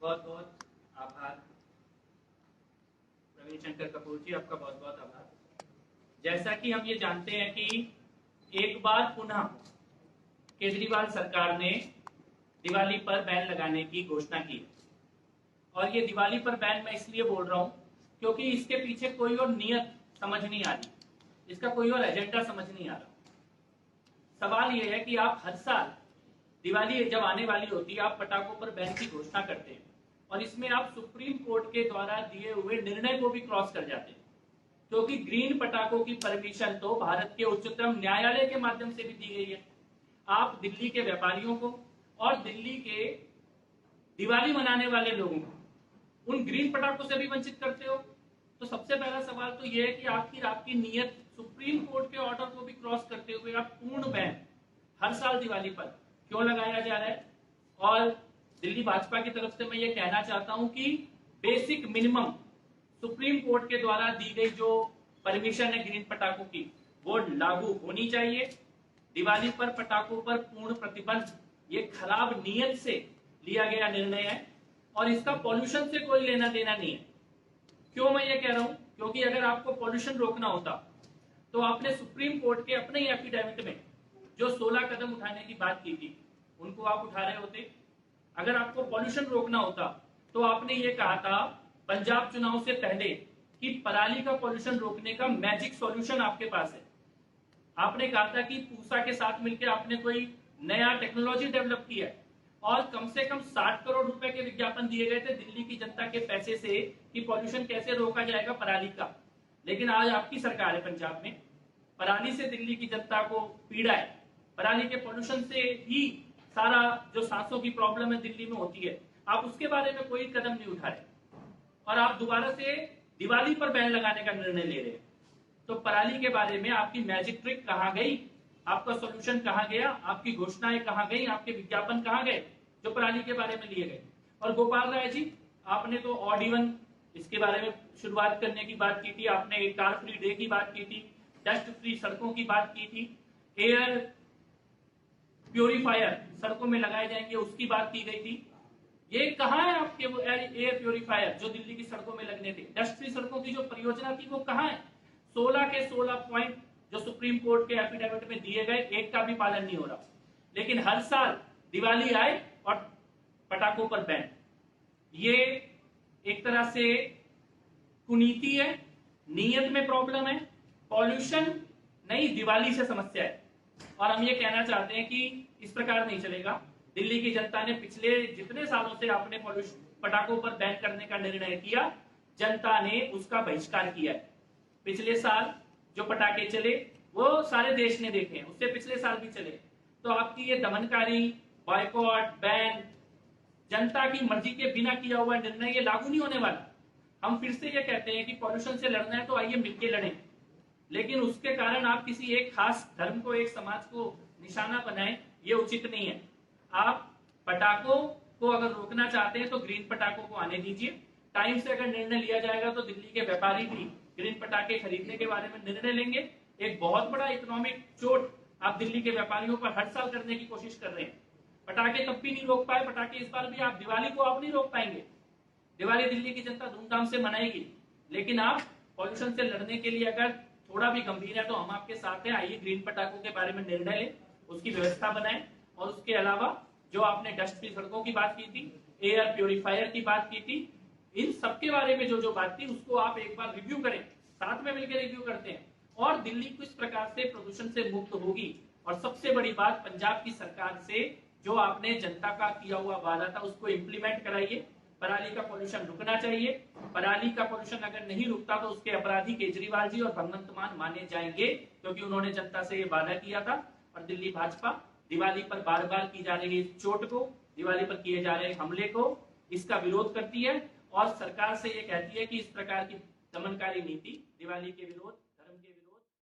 बहुत बहुत आभार प्रवीण शंकर कपूर जी, आपका बहुत बहुत आभार। जैसा कि हम ये जानते हैं कि एक बार पुनः केजरीवाल सरकार ने दिवाली पर बैन लगाने की घोषणा की और ये दिवाली पर बैन मैं इसलिए बोल रहा हूं क्योंकि इसके पीछे कोई और नियत समझ नहीं आ रही, इसका कोई और एजेंडा समझ नहीं आ रहा। सवाल ये है कि आप हर साल दिवाली जब आने वाली होती है, आप पटाखों पर बैन की घोषणा करते हैं और इसमें आप सुप्रीम कोर्ट के द्वारा दिए हुए निर्णय को भी क्रॉस कर जाते हैं, क्योंकि ग्रीन पटाखों की परमिशन तो भारत के उच्चतम न्यायालय के माध्यम से भी दी गई है। आप दिल्ली के व्यापारियों को और दिल्ली के दिवाली मनाने वाले लोगों को उन ग्रीन पटाखों से भी वंचित करते हो। तो सबसे पहला सवाल तो यह है कि आखिर आपकी नीयत सुप्रीम कोर्ट के ऑर्डर को भी क्रॉस करते हुए आप पूर्ण बैन हर साल दिवाली पर क्यों लगाया जा रहा है। और दिल्ली भाजपा की तरफ से मैं ये कहना चाहता हूं कि बेसिक मिनिमम सुप्रीम कोर्ट के द्वारा दी गई जो परमिशन है ग्रीन पटाखों की, वो लागू होनी चाहिए। दिवाली पर पटाखों पर पूर्ण प्रतिबंध ये खराब नीयत से लिया गया निर्णय है और इसका पॉल्यूशन से कोई लेना देना नहीं है। क्यों मैं ये कह रहा हूं? क्योंकि अगर आपको पॉल्यूशन रोकना होता तो आपने सुप्रीम कोर्ट के अपने ही एफिडेविट में जो 16 कदम उठाने की बात की थी उनको आप उठा रहे होते। अगर आपको पॉल्यूशन रोकना होता तो आपने ये कहा था पंजाब चुनाव से पहले कि पराली का पॉल्यूशन रोकने का मैजिक सॉल्यूशन आपके पास है। आपने कहा था कि पूसा के साथ मिलकर आपने कोई नया टेक्नोलॉजी डेवलप किया है और कम से कम 60 करोड़ रुपए के विज्ञापन दिए गए थे दिल्ली की जनता के पैसे से कि पॉल्यूशन कैसे रोका जाएगा पराली का। लेकिन आज आपकी सरकार है पंजाब में, पराली से दिल्ली की जनता को पीड़ा है, पराली के पॉल्यूशन से ही सारा जो सांसों की प्रॉब्लम है दिल्ली में होती है, आप उसके बारे में कोई कदम नहीं उठा रहे और आप दोबारा से दिवाली पर बैन लगाने का निर्णय ले रहे हैं। तो पराली के बारे में आपकी मैजिक ट्रिक कहां गई, आपका सॉल्यूशन कहां गया, आपकी घोषणाएं कहां गई, आपके विज्ञापन कहां गए जो पराली के बारे में लिए गए। और गोपाल राय जी, आपने तो ऑड इवन इसके बारे में शुरुआत करने की बात की थी, आपने एक कार फ्री डे की बात की थी, डस्ट फ्री सड़कों की बात की थी, एयर प्योरीफायर सड़कों में लगाए जाएंगे उसकी बात की गई थी। ये कहां है आपके वो एयर प्योरीफायर जो दिल्ली की सड़कों में लगने थे? डस्ट फ्री सड़कों की जो परियोजना थी वो कहां है? 16 के 16 पॉइंट जो सुप्रीम कोर्ट के एफिडेविट में दिए गए, एक का भी पालन नहीं हो रहा। लेकिन हर साल दिवाली आए और पटाखों पर बैन, ये एक तरह से कुनीति है, नीयत में प्रॉब्लम है, पॉल्यूशन नहीं दिवाली से समस्या है। और हम ये कहना चाहते हैं कि इस प्रकार नहीं चलेगा। दिल्ली की जनता ने पिछले जितने सालों से आपने पटाखों पर बैन करने का निर्णय किया, जनता ने उसका बहिष्कार किया है। पिछले साल जो पटाखे चले वो सारे देश ने देखे हैं, उससे पिछले साल भी चले। तो आपकी ये दमनकारी बॉयकॉट बैन जनता की मर्जी के बिना किया हुआ निर्णय ये लागू नहीं होने वाला। हम फिर से ये कहते हैं कि पॉल्यूशन से लड़ना है तो आइए मिलकर लड़ें, लेकिन उसके कारण आप किसी एक खास धर्म को, एक समाज को निशाना बनाएं, ये उचित नहीं है। आप पटाखों को अगर रोकना चाहते हैं तो ग्रीन पटाखों को आने दीजिए। टाइम से अगर निर्णय लिया जाएगा तो दिल्ली के व्यापारी भी ग्रीन पटाखे खरीदने के बारे में निर्णय लेंगे। एक बहुत बड़ा इकोनॉमिक चोट आप दिल्ली के व्यापारियों पर हर साल करने की कोशिश कर रहे हैं। पटाखे तब भी नहीं रोक पाए, पटाखे इस बार भी आप दिवाली को आप नहीं रोक पाएंगे। दिवाली दिल्ली की जनता धूमधाम से मनाएगी, लेकिन आप पॉल्यूशन से लड़ने के लिए अगर थोड़ा भी गंभीर है तो हम आपके साथ हैं। आइए ग्रीन पटाखों के बारे में निर्णय लें, उसकी व्यवस्था बनाएं। और उसके अलावा जो आपने डस्ट फ्री सड़कों की बात की थी, एयर प्योरीफायर की बात की थी, इन सबके बारे में जो बात थी उसको आप एक बार रिव्यू करें, साथ में मिलकर रिव्यू करते हैं और दिल्ली किस प्रकार से प्रदूषण से मुक्त होगी। और सबसे बड़ी बात, पंजाब की सरकार से जो आपने जनता का किया हुआ वादा था उसको इम्प्लीमेंट कराइए। पराली का पॉल्यूशन रुकना चाहिए। पराली का पॉल्यूशन अगर नहीं रुकता तो उसके अपराधी केजरीवाल जी और भगवंत मान माने जाएंगे, क्योंकि उन्होंने जनता से ये वादा किया था। और दिल्ली भाजपा दिवाली पर बार बार की जा रही चोट को, दिवाली पर किए जा रहे हमले को, इसका विरोध करती है और सरकार से ये कहती है कि इस प्रकार की दमनकारी नीति दिवाली के विरोध